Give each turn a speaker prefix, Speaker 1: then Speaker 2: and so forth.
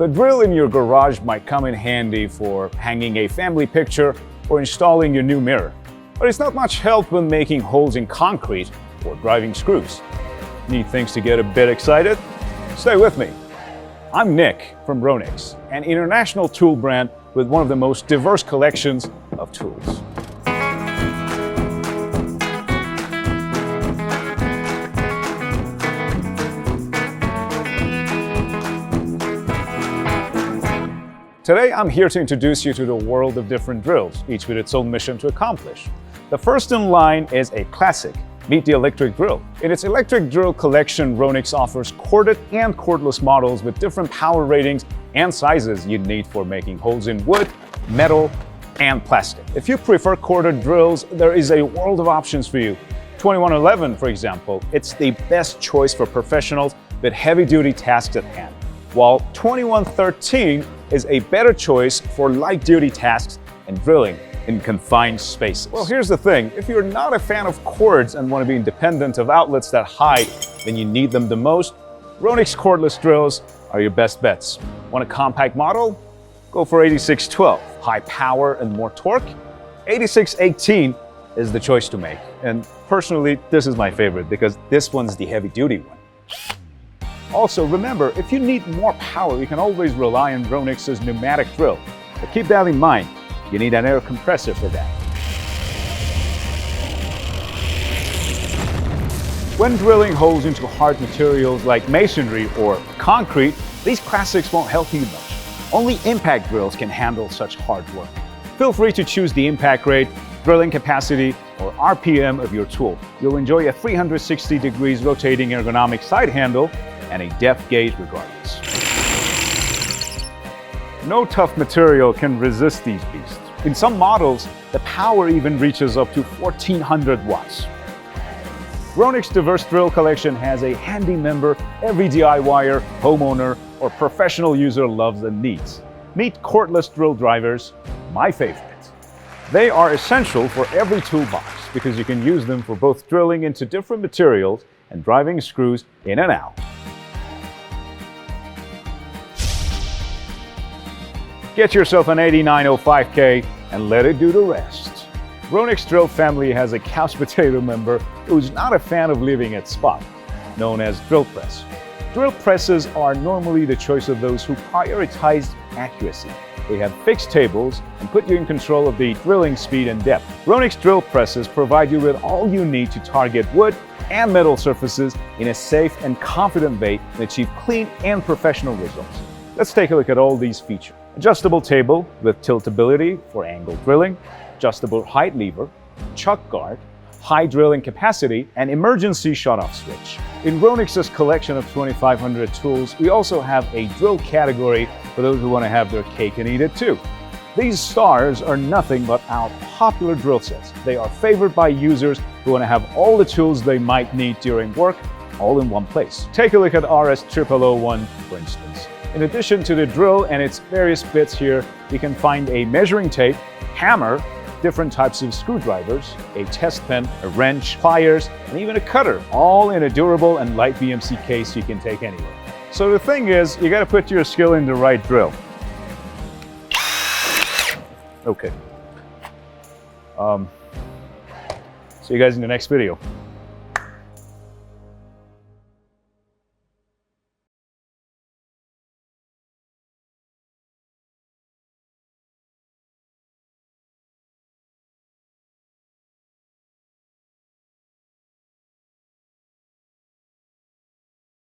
Speaker 1: The drill in your garage might come in handy for hanging a family picture or installing your new mirror. But it's not much help when making holes in concrete or driving screws. Need things to get a bit excited? Stay with me. I'm Nick from Ronix, an international tool brand with one of the most diverse collections of tools. Today, I'm here to introduce you to the world of different drills, each with its own mission to accomplish. The first in line is a classic. Meet the electric drill. In its electric drill collection, Ronix offers corded and cordless models with different power ratings and sizes you'd need for making holes in wood, metal, and plastic. If you prefer corded drills, there is a world of options for you. 2111, for example, it's the best choice for professionals with heavy-duty tasks at hand, while 2113 is a better choice for light-duty tasks and drilling in confined spaces. Well, here's the thing. If you're not a fan of cords and want to be independent of outlets that hide when you need them the most, Ronix cordless drills are your best bets. Want a compact model? Go for 8612. High power and more torque? 8618 is the choice to make. And personally, this is my favorite because this one's the heavy-duty one. Also, remember, if you need more power, you can always rely on Ronix's pneumatic drill. But keep that in mind, you need an air compressor for that. When drilling holes into hard materials like masonry or concrete, these classics won't help you much. Only impact drills can handle such hard work. Feel free to choose the impact rate, drilling capacity, or RPM of your tool. You'll enjoy a 360 degrees rotating ergonomic side handle and a depth gauge regardless. No tough material can resist these beasts. In some models, the power even reaches up to 1400 watts. Ronix diverse drill collection has a handy member every DIYer, homeowner, or professional user loves and needs. Meet cordless drill drivers, my favorite. They are essential for every toolbox because you can use them for both drilling into different materials and driving screws in and out. Get yourself an 8905K and let it do the rest. Ronix Drill family has a couch potato member who's not a fan of living at spot, known as drill press. Drill presses are normally the choice of those who prioritize accuracy. They have fixed tables and put you in control of the drilling speed and depth. Ronix drill presses provide you with all you need to target wood and metal surfaces in a safe and confident way and achieve clean and professional results. Let's take a look at all these features. Adjustable table with tiltability for angle drilling, adjustable height lever, chuck guard, high drilling capacity, and emergency shut-off switch. In Ronix's collection of 2,500 tools, we also have a drill category for those who want to have their cake and eat it too. These stars are nothing but our popular drill sets. They are favored by users who want to have all the tools they might need during work all in one place. Take a look at RS0001, for instance. In addition to the drill and its various bits here, you can find a measuring tape, hammer, different types of screwdrivers, a test pen, a wrench, pliers, and even a cutter, all in a durable and light BMC case you can take anywhere. So the thing is, you gotta put your skill in the right drill. Okay. See you guys in the next video.